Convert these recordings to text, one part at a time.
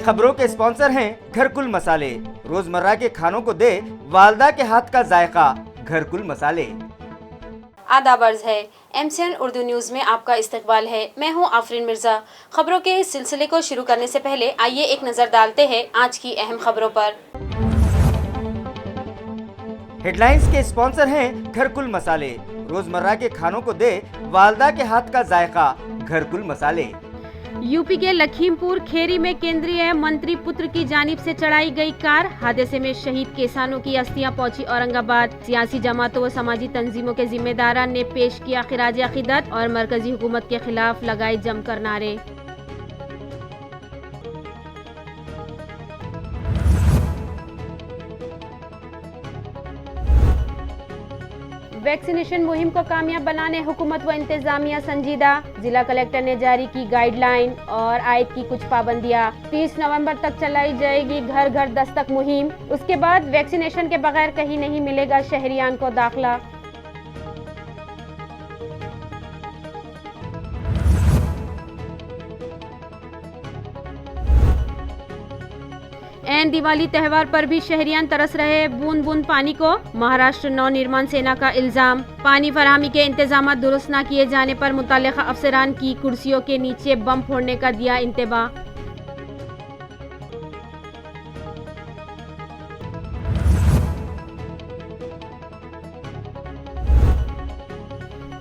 खबरों के स्पॉन्सर हैं घरकुल मसाले। रोजमर्रा के खानों को दे वालदा के हाथ का जायका, घरकुल मसाले। आदाब अर्ज़ है, MCN उर्दू न्यूज़ में आपका इस्तकबाल है। मैं हूं आफरीन मिर्ज़ा। खबरों के इस सिलसिले को शुरू करने से पहले आइए एक नज़र डालते हैं आज की अहम खबरों पर। हेडलाइंस के स्पॉन्सर हैं घरकुल मसाले। रोजमर्रा के खानों को दे वालदा के हाथ का जायका, घरकुल मसाले। यूपी के लखीमपुर खेरी में केंद्रीय मंत्री पुत्र की जानिब से चढ़ाई गई कार, हादसे में शहीद किसानों की अस्थियां पहुंची औरंगाबाद। सियासी जमातों व समाजी तंजीमों के जिम्मेदारान ने पेश किया खिराज अकीदत और मरकजी हुकूमत के खिलाफ लगाए जमकर नारे। वैक्सीनेशन मुहिम को कामयाब बनाने हुकूमत व इंतजामिया संजीदा। जिला कलेक्टर ने जारी की गाइडलाइन और आयद की कुछ पाबंदियां। 30 नवंबर तक चलाई जाएगी घर घर दस्तक मुहिम। उसके बाद वैक्सीनेशन के बगैर कहीं नहीं मिलेगा शहरियान को दाखिला। एन दिवाली त्यौहार पर भी शहरियान तरस रहे बूंद बूंद पानी को। महाराष्ट्र नव निर्माण सेना का इल्जाम, पानी फराहमी के इंतजाम दुरुस्त न किए जाने पर मुतालिका अफसरान की कुर्सियों के नीचे बम फोड़ने का दिया इंतबा।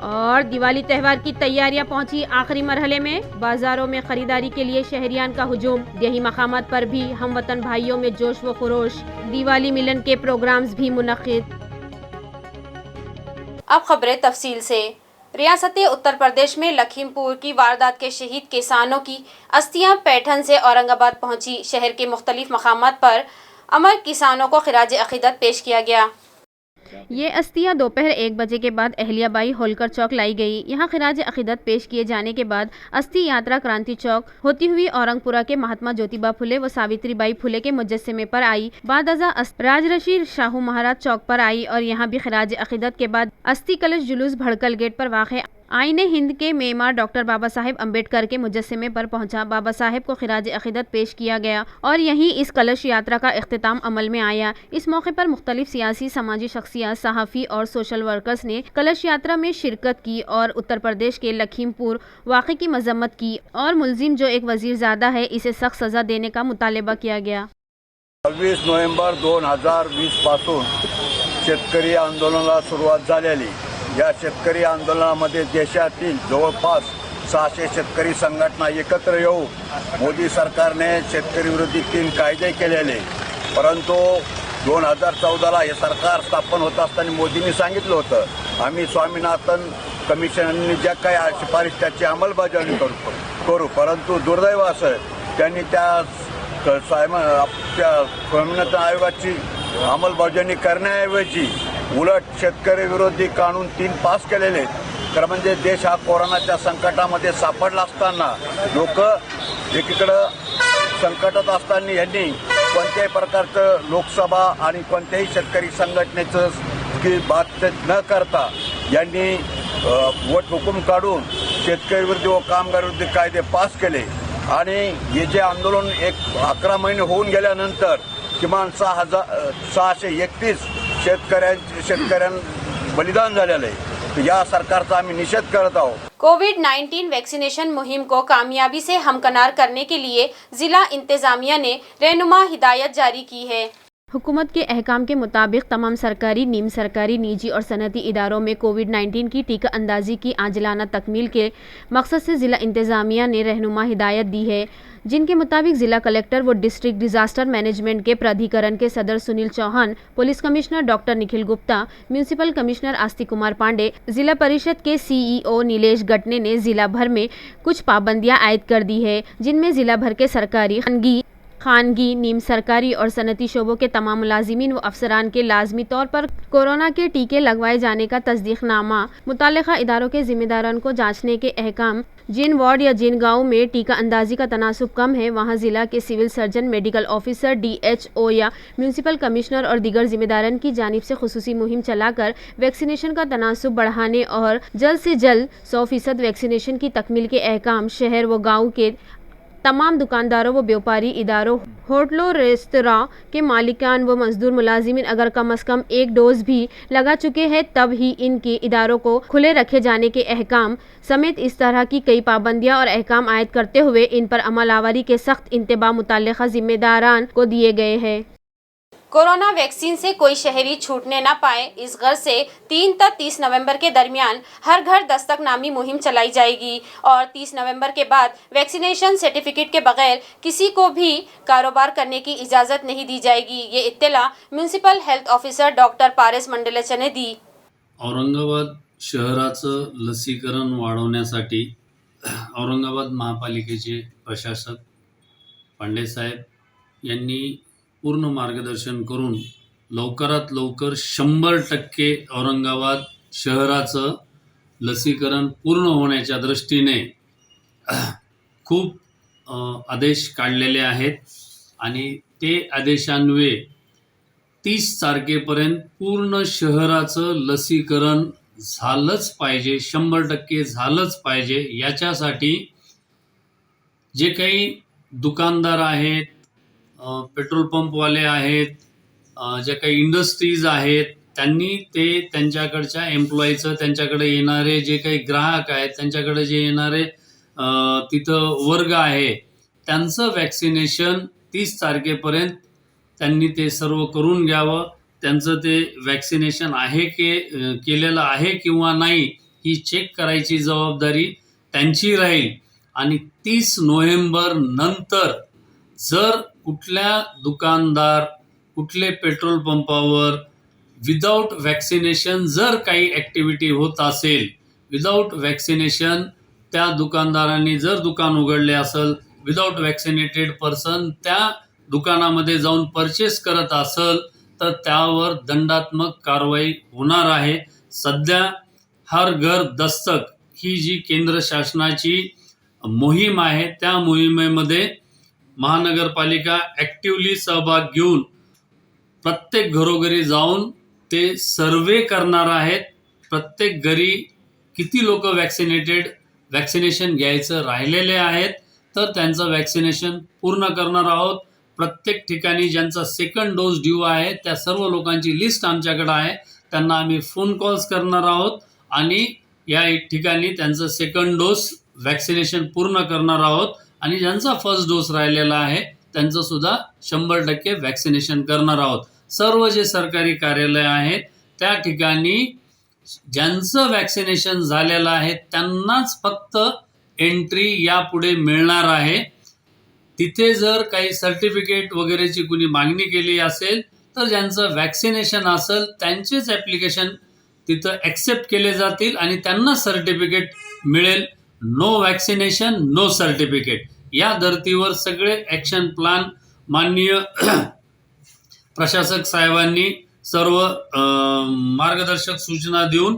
और दिवाली त्यौहार की तैयारियां पहुंची आखिरी मरहले में। बाजारों में खरीदारी के लिए शहरियान का हुजूम। यही मकामात पर भी हम वतन भाइयों में जोश व खरोश। दिवाली मिलन के प्रोग्राम्स भी मुनक्किद। अब खबरें तफसील से। रियासत उत्तर प्रदेश में लखीमपुर की वारदात के शहीद किसानों की अस्थियां पैठन से औरंगाबाद पहुंची। शहर के मुख्तलिफ मकामात पर अमर किसानों को खिराज अकीदत पेश किया गया। ये अस्थियां दोपहर 1 बजे के बाद अहलियाबाई होलकर चौक लाई गई। यहाँ खिराज अकीदत पेश किए जाने के बाद अस्थि यात्रा क्रांति चौक होती हुई औरंगपुरा के महात्मा ज्योतिबा फुले व सावित्रीबाई फुले के मुजस्समे पर आई। बाद अज़ा राजर्षि शाहू महाराज चौक पर आई और यहाँ भी खिराज अकीदत के बाद अस्थि कलश जुलूस भड़कल गेट पर वाक़े आईने हिंद के मेमार डॉक्टर बाबा साहेब अम्बेडकर के मुजस्समे पर पहुंचा। बाबा साहेब को खिराज अकीदत पेश किया गया और यहीं इस कलश यात्रा का इख्तिताम अमल में आया। इस मौके पर मुख्तलिफ सियासी समाजी शख्सियत, सहाफ़ी और सोशल वर्कर्स ने कलश यात्रा में शिरकत की और उत्तर प्रदेश के लखीमपुर वाक़े की मजम्मत की और मुलजिम जो एक वज़ीरज़ादा है इसे सख्त सज़ा देने का मुतालबा किया गया। 26 नोव्हेंबर 2020 पासून शेतकरी आंदोलनाला सुरुवात झालेली। या शेतकरी आंदोलनामध्ये देशातील जवळपास 600 शेतकरी संघटना एकत्र येऊन मोदी सरकारने शेतकरी विरोधी 3 कायदे केलेले, परंतु 2014ला हे सरकार स्थापन होत असताना मोदींनी सांगितलं होतं आम्ही स्वामीनाथन कमिशनने ज्या काही शिफारस त्याची अंमलबजावणी करू, परंतु दुर्दैव असं त्यांनी त्या स्वामीनाथन आयोगाची अंमलबजावणी करण्याऐवजी उलट शेतकरी विरोधी कानून 3 पास केलेले। तर म्हणजे देश हा कोरोनाच्या संकटामध्ये सापडला असताना लोक एकीकडे संकटात असताना यांनी कोणत्याही प्रकारचं लोकसभा आणि कोणत्याही शेतकरी संघटनेचं की बात न करता यांनी वट हुकूम काढून शेतकरी विरोधी व कामगार विरोधी कायदे पास केले आणि हे जे आंदोलन 11 महिने होऊन गेल्यानंतर किमान 631 शेतकऱ्यां बलिदान झालेलं आहे। या सरकारचा आम्ही निषेध करत आहोत। कोविड-19 वैक्सीनेशन मुहिम को कामयाबी से हमकनार करने के लिए जिला इंतजामिया ने रहनुमा हिदायत जारी की है। हुकूमत के अहकाम के मुताबिक तमाम सरकारी, नीम सरकारी, निजी और सनती इदारों में कोविड-19 की टीका अंदाजी की आजिलाना तकमील के मकसद से ज़िला इंतज़ामिया ने रहनुमा हिदायत दी है, जिनके मुताबिक ज़िला कलेक्टर व डिस्ट्रिक्ट डिज़ास्टर मैनेजमेंट के प्राधिकरण के सदर Sunil Chauhan, police commissioner doctor Nikhil Gupta, municipal commissioner Aastik Kumar Pandey, ज़िला परिषद के CEO नीलेश गटने ने ज़िला भर में कुछ पाबंदियाँ आयद कर दी है, जिनमें ज़िला भर के सरकारी, खानगी, नीम सरकारी और सनती शोबों के तमाम मुलाजिमीन व अफसरान के लाजमी तौर पर कोरोना के टीके लगवाए जाने का तस्दीकनामा, मुतालिका इदारों के जिम्मेदारान को जांचने के अहकाम, जिन वार्ड या जिन गाँव में टीका अंदाजी का तनासुब कम है वहाँ जिला के civil surgeon, medical officer, DHO या म्यूनसिपल कमिश्नर और दीगर जिम्मेदारान की जानिब से खुसूसी मुहिम चलाकर वैक्सीनेशन का तनासुब बढ़ाने और जल्द से जल्द 100% वैक्सीनेशन की तकमील के अहकाम शहर व गाँव के तमाम दुकानदारों व व्यापारी इदारों, होटलों, रेस्तरां के मालिकान व मजदूर मुलाजिमीन अगर कम से कम एक डोज भी लगा चुके हैं तब ही इनके इदारों को खुले रखे जाने के अहकाम समेत इस तरह की कई पाबंदियां और अहकाम आयद करते हुए इन पर अमल आवरी के सख्त इंतबाह मुतल्लिका जिम्मेदारान को दिए गए हैं। कोरोना वैक्सीन से कोई शहरी छूटने न पाए, इस गर्ज से 3 तक 30 नवंबर के दरमियान हर घर दस्तक नामी मुहिम चलाई जाएगी और 30 नवंबर के बाद वैक्सीनेशन सर्टिफिकेट के बगैर किसी को भी कारोबार करने की इजाज़त नहीं दी जाएगी। ये इत्तला म्युनिसिपल हेल्थ ऑफिसर डॉक्टर पारस मंडलेचा ने दी। औरंगाबाद शहराचं लसीकरण वाढवण्यासाठी औरंगाबाद महापालिकेचे प्रशासक पांडेसाहेब यांनी पूर्ण मार्गदर्शन करून लवकरात लवकर 100% औरंगाबाद शहराचं लसीकरण पूर्ण होण्याच्या दृष्टीने खूप आदेश काढलेले आहेत आणि ते आदेशान्वये 30 तारखेपर्यंत पूर्ण शहराचं लसीकरण झालंच पाहिजे, 100% झालंच पाहिजे. याच्यासाठी जे काही दुकानदार आहेत, पेट्रोल पंपवाले आहेत, ज्या काही इंडस्ट्रीज आहेत, त्यांनी ते त्यांच्याकडच्या एम्प्लॉईचं, त्यांच्याकडे येणारे जे काही ग्राहक आहेत, त्यांच्याकडे जे येणारे तिथं वर्ग आहे, त्यांचं वॅक्सिनेशन 30 तारखेपर्यंत त्यांनी ते सर्व करून घ्यावं. त्यांचं ते वॅक्सिनेशन आहे केलेलं आहे किंवा नाही ही चेक करायची जबाबदारी त्यांची राहील. आणि 30 नोव्हेंबर नंतर जर कुठल्या दुकानदार, कुठले पेट्रोल पंपावर विदाऊट वॅक्सिनेशन जर काही ॲक्टिव्हिटी होत असेल, विदाऊट वॅक्सिनेशन त्या दुकानदारांनी जर दुकान उघडले असेल, विदाऊट वॅक्सिनेटेड पर्सन त्या दुकानामध्ये जाऊन परचेस करत असेल तर त्यावर दंडात्मक कारवाई होणार आहे. सध्या हर घर दस्तक ही जी केंद्र शासनाची मोहीम आहे त्या मोहिमेमध्ये महानगरपालिका ॲक्टिव्हली सहभाग घेऊन प्रत्येक घरोघरी जाऊन ते सर्वे करणार आहेत. प्रत्येक घरी किती लोक वॅक्सिनेशन घ्यायचं राहिलेले आहेत तर त्यांचं वॅक्सिनेशन पूर्ण करणार आहोत. प्रत्येक ठिकाणी ज्यांचा सेकंड डोस ड्यू आहे त्या सर्व लोकांची लिस्ट आमच्याकडे आहे. त्यांना आम्ही फोन कॉल्स करणार आहोत आणि या ठिकाणी त्यांचं सेकंड डोस वॅक्सिनेशन पूर्ण करणार आहोत आणि ज्यांचा फर्स्ट डोस राहिलेला आहे त्यांचं सुद्धा 100% वॅक्सिनेशन करणार आहोत. सर्व जे सरकारी कार्यालय आहेत त्या ठिकाणी ज्यांचं वॅक्सिनेशन झालेलं आहे त्यांनाच फक्त एंट्री यापुढे मिळणार आहे. तिथे जर काही सर्टिफिकेट वगैरेची कुणी मागणी केली असेल तर ज्यांचं वॅक्सिनेशन असेल त्यांचेच ॲप्लिकेशन तिथं ॲक्सेप्ट केले जातील आणि त्यांना सर्टिफिकेट मिळेल. नो वॅक्सिनेशन नो सर्टिफिकेट या धर्तीवर सगळे ॲक्शन प्लॅन माननीय प्रशासक साहेबांनी सर्व मार्गदर्शक सूचना देऊन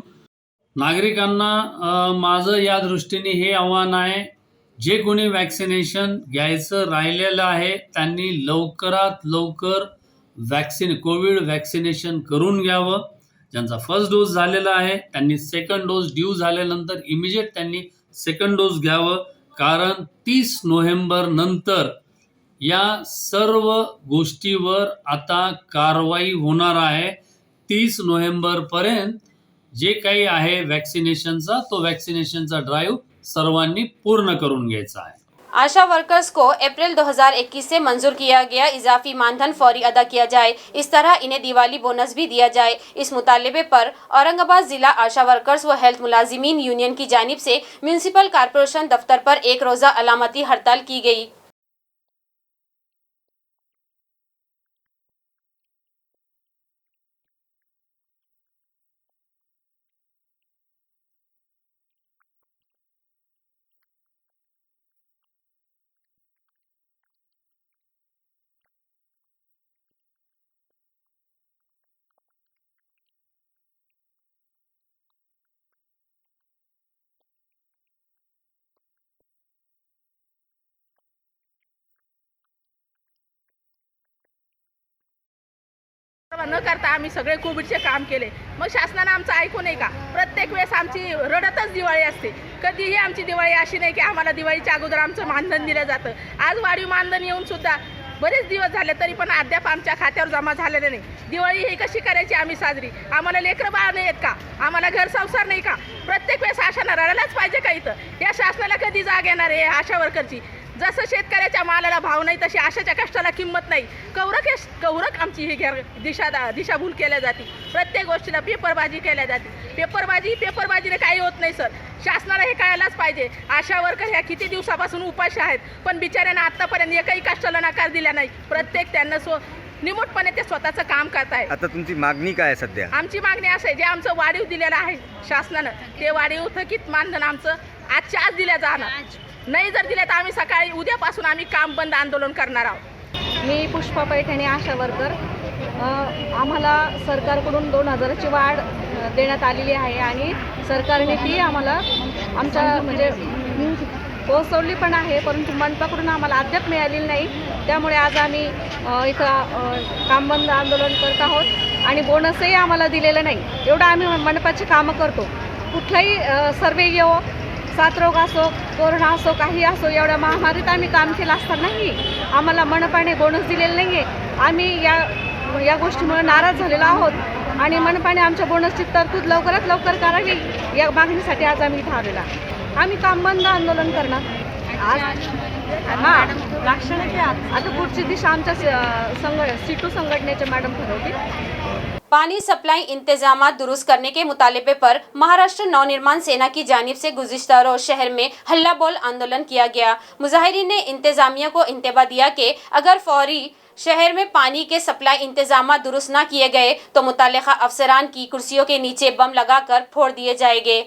नागरिकांना माझं या दृष्टीने हे आव्हान आहे, जे कोणी वॅक्सिनेशन घ्यायचं राहिलेलं आहे त्यांनी लवकरात लवकर कोविड वॅक्सिनेशन करून घ्यावं. ज्यांचा फर्स्ट डोस झालेला आहे त्यांनी सेकंड डोस ड्यू झाल्यानंतर इमिजिएट त्यांनी सेकंड डोस घ्यावं. कारण 30 नोव्हेंबर नंतर या सर्व गोष्टीवर आता कारवाई होणार आहे. 30 नोव्हेंबरपर्यंत जे काही आहे वॅक्सिनेशनचा तो वॅक्सिनेशनचा ड्राईव्ह सर्वांनी पूर्ण करून घ्यायचा आहे. आशा वर्कर्स को अप्रैल 2021 से मंजूर किया गया इजाफी मानधन फौरी अदा किया जाए, इस तरह इन्हें दिवाली बोनस भी दिया जाए। इस मुतालबे पर औरंगाबाद जिला आशा वर्कर्स व हेल्थ मुलाजिमीन यूनियन की जानिब से म्यूनिसिपल कॉर्पोरेशन दफ्तर पर एक रोज़ा अलामती हड़ताल की गई। न करता आम्ही सगळे कोविडचे काम केले. मग शासनानं आमचं ऐकू नाही का? प्रत्येक वेळेस आमची रडतच दिवाळी असते. कधीही आमची दिवाळी अशी नाही की आम्हाला दिवाळीच्या अगोदर आमचं मानधन दिलं जातं. आज वाढीव मानधन येऊन सुद्धा बरेच दिवस झाले तरी पण अद्याप आमच्या खात्यावर जमा झालेले नाही. दिवाळी ही कशी करायची आम्ही साजरी? आम्हाला लेकरं बाळ नाही आहेत का? आम्हाला घर संसार नाही का? प्रत्येक वेळेस आशानं रडायलाच पाहिजे का इथं? या शासनाला कधी जाग येणार आहे आशा वर्करची? जसं शेतकऱ्याच्या मालाला भाव नाही तशी आशाच्या कष्टाला किंमत नाही. कौरक आमची ही दिशाभूल केल्या जाते. प्रत्येक गोष्टीला पेपरबाजी केल्या जाते. पेपरबाजीने काही होत नाही सर. शासनाला हे कळायलाच पाहिजे. आशा वर्कर ह्या किती दिवसापासून उपाशी आहेत पण बिचाऱ्यांना आतापर्यंत एकही कष्टाला नकार दिला नाही. प्रत्येक त्यांना निमूटपणे ते स्वतःचं काम करतायत. आता तुमची मागणी काय आहे सध्या? आमची मागणी असं आहे, जे आमचं वाढीव दिलेलं आहे शासनानं ते वाढीव थकीत मानधन आमचं आजच्या आज दिलं जाणार. नाही जर दिले तर आम्ही उद्यापासून आम्ही काम बंद आंदोलन करणार आहोत. मी पुष्पा पैठणे आशा वर्कर. आम्हाला सरकारकडून 2000ची वाढ देण्यात आलेली आहे आणि सरकारने ती आम्हाला आमच्या म्हणजे पोहोचवली पण आहे, परंतु मनपाकडून आम्हाला अद्याप मिळालेली नाही. त्यामुळे आज आम्ही इथं काम बंद आंदोलन करत आहोत आणि बोनसही आम्हाला दिलेलं नाही. एवढं आम्ही मनपाची कामं करतो. कुठलाही सर्वे येवो, साथरोग असो, कोरोना असो, काही असो, एवढ्या महामारीत आम्ही काम केलं असतानाही आम्हाला मनपाने बोनस दिलेलं नाही आहे. आम्ही या गोष्टीमुळे नाराज झालेलो आहोत आणि मनपाने आमच्या बोनसची तरतूद लवकरात लवकर करावी या मागणीसाठी आज आम्ही इथं आलेलो आहोत. आम्ही काम बंद आंदोलन करणार आज. आता पुढची दिशा आमच्या सीटू संघटनेचे मॅडम ठरवतील. पानी सप्लाई इंतजामात दुरुस्त करने के मुतालबे पर महाराष्ट्र नवनिर्माण सेना की जानिब से गुज़िश्ता रोज शहर में हल्ला बोल आंदोलन किया गया। मुजाहिरीन ने इंतजामिया को इंतबा दिया कि अगर फौरी शहर में पानी के सप्लाई इंतजाम दुरुस्त न किए गए तो मुताल्लिका अफसरान की कुर्सियों के नीचे बम लगाकर फोड़ दिए जाएंगे।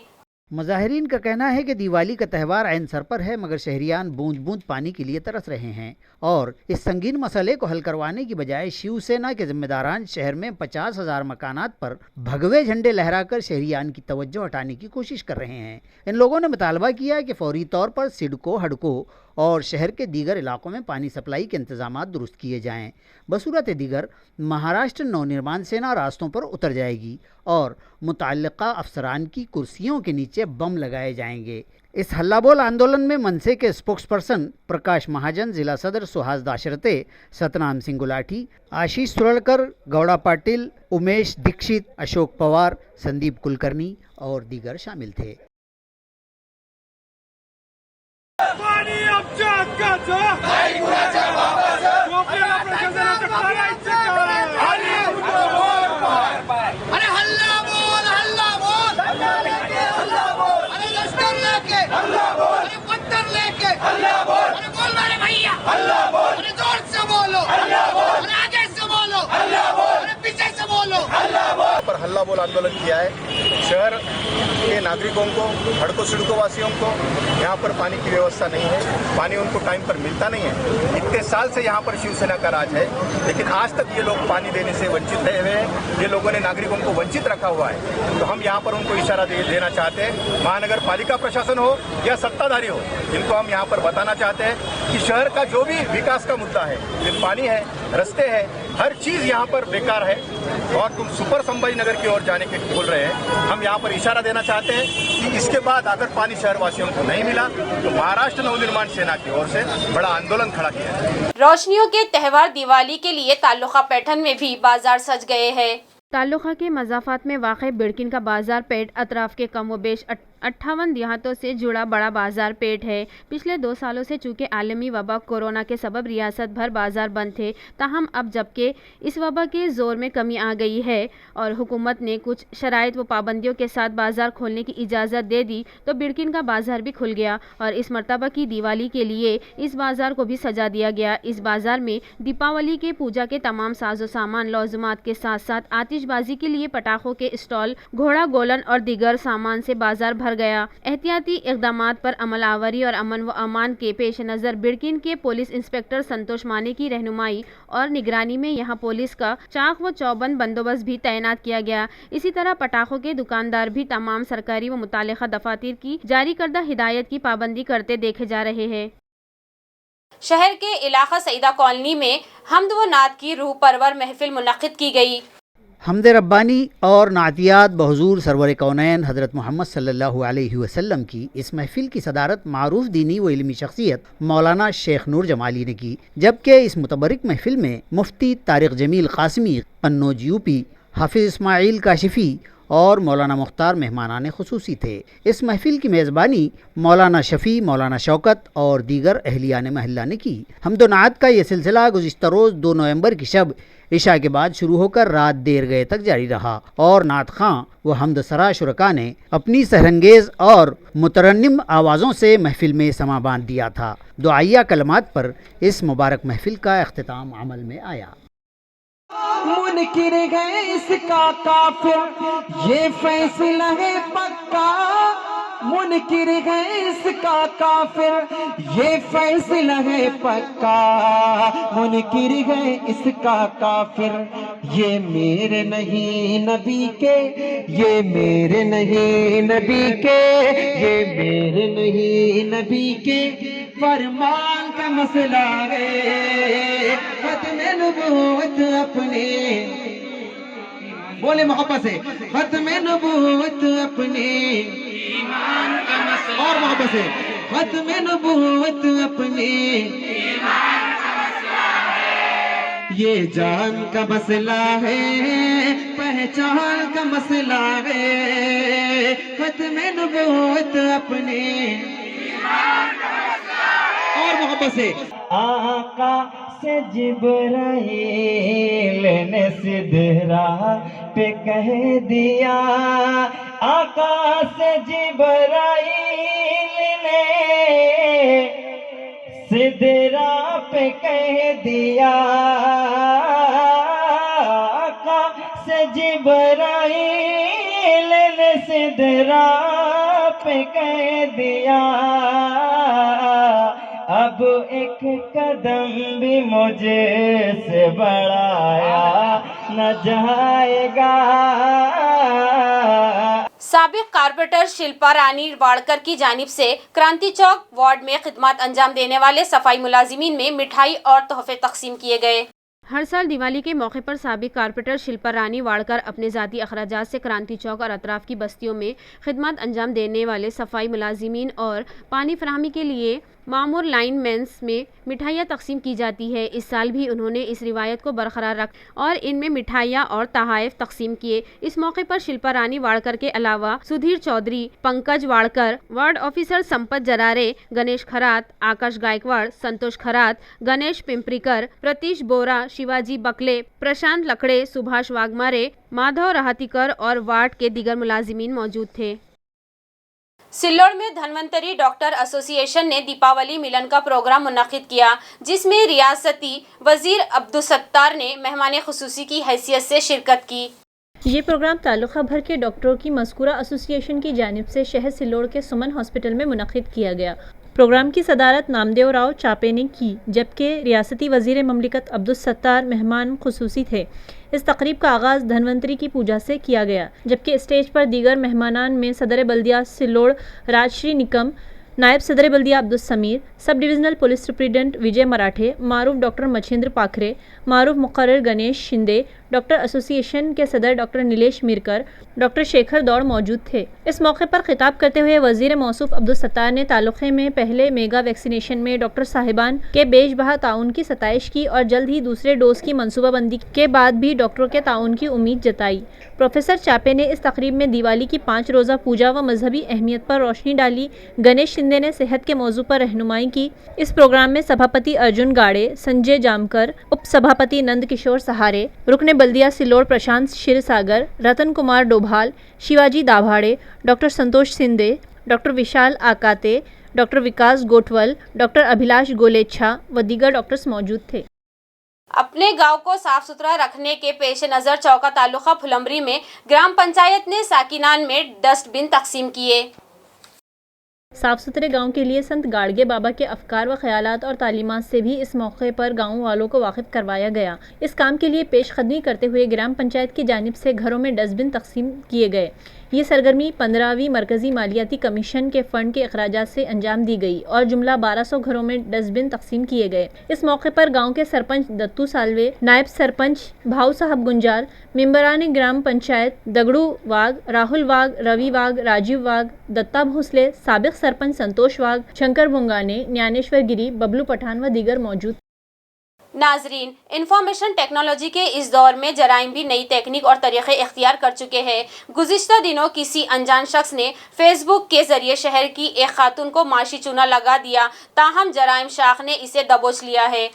मुजाहिरीन का कहना है कि दिवाली का त्यौहार ऐन सर पर है, मगर शहरियान बूंद बूंद पानी के लिए तरस रहे हैं और इस संगीन मसले को हल करवाने की बजाय शिवसेना के जिम्मेदारान शहर में 50,000 मकानात पर भगवे झंडे लहराकर शहरियान की तवज्जो हटाने की कोशिश कर रहे हैं। इन लोगों ने मुतालबा किया कि फौरी तौर पर सिडको, हडको और शहर के दीगर इलाकों में पानी सप्लाई के इंतजाम दुरुस्त किए जाएं। बसूरत दीगर महाराष्ट्र नवनिर्माण सेना रास्तों पर उतर जाएगी और मुतल्लिका अफसरान की कुर्सियों के नीचे बम लगाए जाएंगे। इस हल्लाबोल आंदोलन में मनसे के स्पोक्सपर्सन प्रकाश महाजन, जिला सदर सुहास दाशरथे, सतनाम सिंह गुलाटी, आशीष सुरड़कर, गौड़ा पाटिल, उमेश दीक्षित, अशोक पवार, संदीप कुलकर्णी और दीगर शामिल थे। पर हल्ला बोल आंदोलन किया है। शहर के नागरिकों को, हड़को सिडको वासियों को यहाँ पर पानी की व्यवस्था नहीं है, पानी उनको टाइम पर मिलता नहीं है। इतने साल से यहाँ पर शिवसेना का राज है, लेकिन आज तक ये लोग पानी देने से वंचित रहे हुए हैं। ये लोगों ने नागरिकों को वंचित रखा हुआ है। तो हम यहाँ पर उनको इशारा देना चाहते हैं, महानगर पालिका प्रशासन हो या सत्ताधारी हो, इनको हम यहाँ पर बताना चाहते हैं कि शहर का जो भी विकास का मुद्दा है, फिर पानी है, रस्ते हैं, हर चीज़ यहाँ पर बेकार है और तुम सुपर संभाजी नगर की ओर जाने के बोल रहे हैं। हम यहाँ पर इशारा देना चाहते हैं कि इसके बाद अगर पानी शहरवासियों को नहीं मिला तो महाराष्ट्र नवनिर्माण सेना की ओर से बड़ा आंदोलन खड़ा किया है। रोशनियों के त्यौहार दिवाली के लिए ताल्लुका पैठन में भी बाजार सज गए हैं। ताल्लुका के मज़ाफ़ात में वाक़ बिड़किन का बाजार पेट अतराफ के कम व बेश 58 देहातों से जुड़ा बड़ा बाजार पेट है। पिछले 2 सालों से चूँकि आलमी वबा कोरोना के सबब रियासत भर बाजार बंद थे, ताहम अब जबकि इस वबा के ज़ोर में कमी आ गई है और हुकूमत ने कुछ शराइत व पाबंदियों के साथ बाजार खोलने की इजाज़त दे दी, तो बिड़किन का बाजार भी खुल गया और इस मरतबा की दिवाली के लिए इस बाजार को भी सजा दिया गया। इस बाजार में दीपावली के पूजा के तमाम साजो सामान, लौज़मात के साथ साथ आतिशबाजी के लिए पटाखों के स्टॉल, घोड़ा गोलन और दीगर सामान से बाजार भर गया। एहतियाती इक़दामात पर अमलावरी और अमन व अमान के पेश नज़र बिड़किन के पुलिस इंस्पेक्टर संतोष माने की रहनुमाई और निगरानी में यहाँ पुलिस का चाक व चौबंद बंदोबस्त भी तैनात किया गया। इसी तरह पटाखों के दुकानदार भी तमाम सरकारी व मुतालिका दफातर की जारी करदा हिदायत की पाबंदी करते देखे जा रहे हैं। शहर के इलाका सईदा कॉलोनी में हम्द व नात की रूह परवर महफिल मुनक्किद की गई। हमद रब्बानी और नातियात बहुजूर सरवर कौनैन हज़रत मोहम्मद सल्लल्लाहु अलैहि वसल्लम की इस महफिल की सदारत मारूफ दीनी व इल्मी शख्सियत मौलाना शेख नूर जमाली ने की, जबकि इस मुतबरिक महफिल में मुफ्ती तारिक जमील कासिमी कन्नौज यूपी, हाफिज़ इस्माइल काशिफ़ी और मौलाना मुख्तार मेहमानान खुसूसी थे। इस महफिल की मेज़बानी मौलाना शफ़ी, मौलाना शौकत और दीगर अहलियान महल्ला ने की। हम्दो नात का ये सिलसिला गुज़िश्ता रोज़ 2 नवंबर की शब इशा के बाद शुरू होकर रात देर गए तक जारी रहा और नात खां व हमद सरा शुरका ने अपनी सहरंगेज़ और मुतरन्निम आवाज़ों से महफिल में समा बांध दिया था। दुआइया कलमात पर इस मुबारक महफिल का अख्तिताम अमल में आया। मुनकिर है इसका काफिर, ये फैसला है पक्का। मुनकिर है इसका काफिर, ये फैसला है पक्का। मुनकिर है इसका काफिर, ये मेरे नहीं नबी के, ये मेरे नहीं नबी के, ये मेरे नहीं नबी के फरमान का मसला है। खत्म नबूवत अपने, बोले मोहब्बत से, खत्म नबूवत अपने ईमान का मसला, और मोहब्बत से, खत्म नबूवत अपने ईमान का मसला है। ये जान का मसला है, पहचान का मसला है। खत्म नबूवत अपने ईमान का मसला है। और मोहब्बत से, आका से जिब्राइल ने सिदरा पे कह दिया, आका से जिब्राइल ने सिदरा पे कह दिया, आका से जिब्राइल ने सिदरा पे कह दिया। अब एक कदम भी मुझे से बढ़ाया न जाएगा। साबिक कारपोरेटर शिल्पा रानी वाड़कर की जानिब से क्रांति चौक वार्ड में खिदमत अंजाम देने वाले सफाई मुलाजिमीन में मिठाई और तोहफे तकसीम किए गए। हर साल दिवाली के मौके पर साबिक कारपोरेटर शिल्पा रानी वाड़कर अपने ज़ाती अखराजात से क्रांति चौक और अतराफ की बस्तियों में खिदमत अंजाम देने वाले सफाई मुलाजिमीन और पानी फराहमी के लिए मामूर लाइनमैन्स में मिठाइयाँ तकसीम की जाती है। इस साल भी उन्होंने इस रिवायत को बरकरार रख और इनमें मिठाइयाँ और तहाइफ तकसीम किए। इस मौके पर शिल्पा रानी वाड़कर के अलावा सुधीर चौधरी, पंकज वाड़कर, वार्ड ऑफिसर संपत जरारे, गणेश खरात, आकाश गायकवाड़, संतोष खरात, गणेश पिंपरीकर, प्रतीश बोरा, शिवाजी बकले, प्रशांत लकड़े, सुभाष वाघमारे, माधव राहतीकर और वार्ड के दीगर मुलाजिमीन मौजूद थे। सिल्लोड़ में धन्वंतरी डॉक्टर एसोसिएशन ने दीपावली मिलन का प्रोग्राम मुनक्किद किया, जिसमें रियासती वजीर अब्दुलसत्तार ने मेहमान खुसूसी की हैसियत से शिरकत की। ये प्रोग्राम तालुका भर के डॉक्टरों की मज़कूरा एसोसिएशन की जानिब से शहर सिल्लोड़ के सुमन हॉस्पिटल में मुनक्किद किया गया। प्रोग्राम की सदारत नामदेव राव चापे ने की, जबकि रियासती वज़ीर ममलिकत अब्दुलसत्तार मेहमान खुसूसी थे। इस तकरीब का आगाज़ धन्वंतरी की पूजा से किया गया, जबकि स्टेज पर दीगर मेहमानान में सदर बल्दिया सिल्लोड़ राजश्री निकम, नायब सदर बल्दिया Abdul Sameer, sub divisional police superintendent विजय मराठे, मारूफ डॉक्टर मच्छिंद्र पाखरे, मारूफ मुकर्रर गणेश शिंदे, डॉक्टर एसोसिएशन के सदर डॉक्टर नीलेश मीरकर, डॉक्टर शेखर दौड़ मौजूद थे। इस मौके पर खिताब करते हुए वजीर मौसूफ अब्दुलसत्तार ने तालुक़े में पहले मेगा वैक्सीनेशन में डॉक्टर साहिबान के बेशबहा ताउन की सताइश की और जल्द ही दूसरे डोज की मनसूबाबंदी के बाद भी डॉक्टरों के ताउन की उम्मीद जताई। प्रोफेसर चापे ने इस तकरीब में दिवाली की 5 रोज़ा पूजा व मजहबी अहमियत पर रोशनी डाली। गणेश शिंदे ने सेहत के मौजू पर रहनुमाई की। इस प्रोग्राम में सभापति अर्जुन गाड़े, संजय जामकर, उप सभापति नंद किशोर सहारे, रुकने बल्दिया सिल्लोड़ प्रशांत क्षीरसागर, रतन कुमार डोभाल, शिवाजी दाभाड़े, डॉक्टर संतोष सिंधे, डॉक्टर विशाल आकाते, डॉक्टर विकास गोठवल, डॉक्टर अभिलाष गोलेच्छा व दीगर डॉक्टर्स मौजूद थे। अपने गांव को साफ सुथरा रखने के पेश नज़र चौका तालुका फुलंबरी में ग्राम पंचायत ने साकिनान में डस्टबिन तकसीम किए। साफ़ सुथरे गांव के लिए संत गाड़गे बाबा के अफकार व ख्यालात और तालीमात से भी इस मौके पर गांव वालों को वाकिफ़ करवाया गया। इस काम के लिए पेशकदमी करते हुए ग्राम पंचायत की जानिब से घरों में डस्टबिन तकसीम किए गए। ये सरगर्मी 15वीं मरकजी मालियाती कमीशन के फंड के अखराजात से अंजाम दी गई और जुमला 1200 घरों में डस्टबिन तकसीम किए गए। इस मौके पर गांव के सरपंच दत्तू सालवे, नायब सरपंच भाऊ साहब गुंजार, मेंबरान ग्राम पंचायत दगड़ू वाघ, राहुल वाघ, रवि वाघ, राजीव वाघ, दत्ता भोसले, साबिक सरपंच संतोष वाघ, शंकर बुंगाने, ज्ञानेश्वर गिरी, बबलू पठान व दीगर मौजूद। नाजरीन, इंफॉर्मेशन टेक्नोलॉजी के इस दौर में जराइम भी नई टेक्निक और तरीक़े इख्तियार कर चुके हैं। गुज़िश्ता दिनों किसी अनजान शख्स ने फेसबुक के जरिए शहर की एक खातून को माशी चूना लगा दिया, ताहम जराइम शाख ने इसे दबोच लिया है।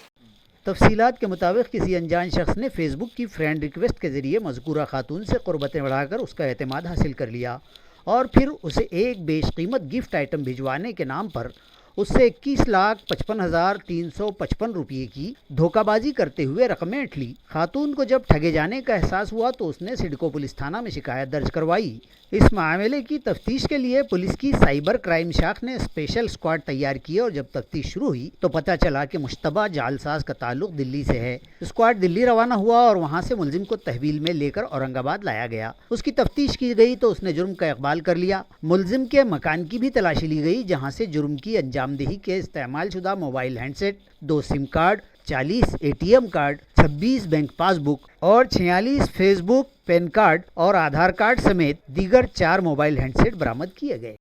तफसीलात के मुताबिक किसी अनजान शख्स ने फेसबुक की फ्रेंड रिक्वेस्ट के ज़रिए मज़कूरा खातून से क़ुर्बतें बढ़ाकर उसका एतमाद हासिल कर लिया और फिर उसे एक बेशकीमत गिफ्ट आइटम भिजवाने के नाम पर उससे 21,55,355 रुपये की धोखाबाजी करते हुए रकमें ऐंठ ली। खातून को जब ठगे जाने का एहसास हुआ तो उसने सिडको पुलिस थाना में शिकायत दर्ज करवाई। इस मामले की तफ्तीश के लिए पुलिस की साइबर क्राइम शाख ने स्पेशल स्क्वाड तैयार की और जब तफ्तीश शुरू हुई तो पता चला कि मुश्तबा जालसाज का ताल्लुक दिल्ली से है। स्क्वाड दिल्ली रवाना हुआ और वहां से मुलजिम को तहवील में लेकर औरंगाबाद लाया गया। उसकी तफ्तीश की गई तो उसने जुर्म का इकबाल कर लिया। मुलजिम के मकान की भी तलाशी ली गई जहाँ से जुर्म की अंजामदेही के इस्तेमाल शुदा mobile handset, 2 SIM card, 40 ATM card, 26 bank passbook और 46 फेसबुक पैन कार्ड और आधार कार्ड समेत दीगर 4 मोबाइल हैंडसेट बरामद किए गए।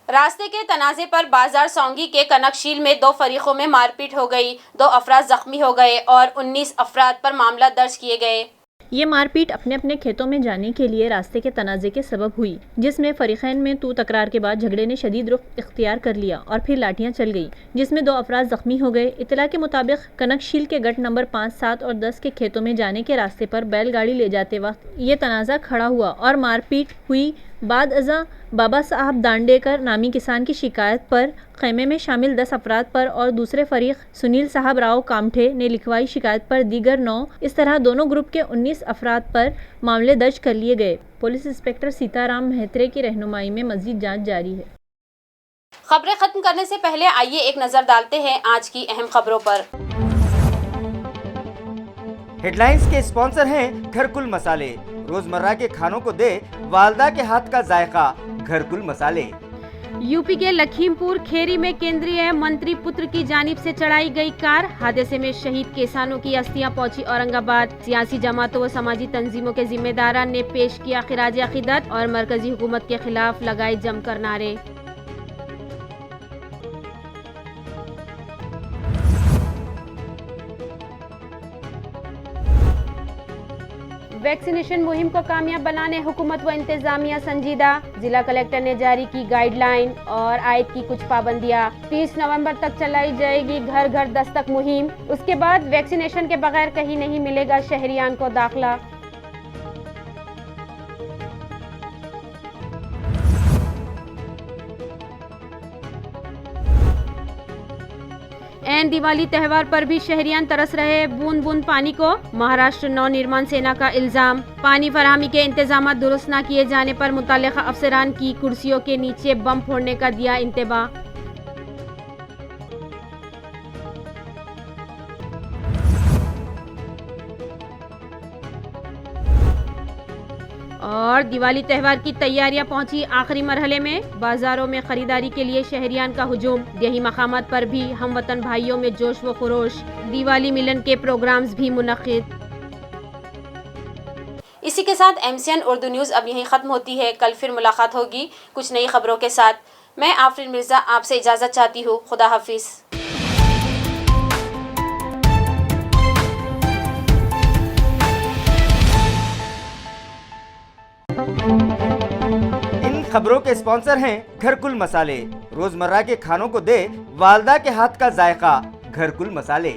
रास्ते के तनाज़े पर बाजार सौंगी के कनकशील में 2 फरीकों में मारपीट हो गई, 2 अफराद जख्मी हो गए और 19 अफराद पर मामला दर्ज किए गए। ये मारपीट अपने अपने खेतों में जाने के लिए रास्ते के तनाज़े के सबब हुई, जिसमें फरीक़ैन में तू तकरार के बाद झगड़े ने शदीद रुख इख्तियार कर लिया और फिर लाठियां चल गई, जिसमें 2 अफराद जख्मी हो गए। इतला के मुताबिक कनकशील के गट नंबर 5, 7 और 10 के खेतों में जाने के रास्ते पर बैलगाड़ी ले जाते वक्त ये तनाज़ा खड़ा हुआ और मारपीट हुई। बाद अज़ा बाबा साहब दांडेकर नामी किसान की शिकायत पर खैमे में शामिल 10 अफराद पर और दूसरे फरीक सुनील साहब राव कामठे ने लिखवाई शिकायत पर दीगर 9, इस तरह दोनों ग्रुप के 19 अफराद पर मामले दर्ज कर लिए गए। पुलिस इंस्पेक्टर सीताराम मेहत्रे की रहनुमाई में मजीद जांच जारी है। खबरें खत्म करने से पहले आइए एक नज़र डालते हैं आज की अहम खबरों पर। हेडलाइंस के स्पॉन्सर हैं घरकुल मसाले। रोजमर्रा के खानों को दे वालदा के हाथ का जायका, घरकुल मसाले। यूपी के लखीमपुर खेरी में केंद्रीय मंत्री पुत्र की जानिब से चढ़ाई गई कार, हादसे में शहीद किसानों की अस्थियां पहुंची औरंगाबाद। सियासी जमातों व समाजी तंजीमों के जिम्मेदारान ने पेश किया खिराज अकीदत और मरकजी हुकूमत के खिलाफ लगाए जमकर नारे। वैक्सीनेशन मुहिम को कामयाब बनाने हुकूमत व इंतजामिया संजीदा। जिला कलेक्टर ने जारी की गाइडलाइन और आयद की कुछ पाबंदियां। 30 नवंबर तक चलाई जाएगी घर घर दस्तक मुहिम। उसके बाद वैक्सीनेशन के बगैर कहीं नहीं मिलेगा शहरियान को दाखिला। ऐन दिवाली त्यौहार पर भी शहरियान तरस रहे बूंद बूंद पानी को। महाराष्ट्र नौ निर्माण सेना का इल्जाम, पानी फराहमी के इंतजाम दुरुस्त न किए जाने पर मुतल्लिका अफसरान की कुर्सियों के नीचे बम फोड़ने का दिया इंतबाह। और दिवाली त्यौहार की तैयारियां पहुंची आखिरी मरहले में। बाजारों में खरीदारी के लिए शहरियान का हुजूम। देही मकामात पर भी हम वतन भाइयों में जोश व खरोश। दिवाली मिलन के प्रोग्राम्स भी मुनक्किद। इसी के साथ MCN उर्दू न्यूज़ अब यहीं ख़त्म होती है। कल फिर मुलाकात होगी कुछ नई खबरों के साथ। मैं आफरीन मिर्ज़ा आपसे इजाज़त चाहती हूँ। खुदा हाफिज़। इन खबरों के स्पॉन्सर हैं घरकुल मसाले। रोजमर्रा के खानों को दे वालदा के हाथ का जायका, घरकुल मसाले।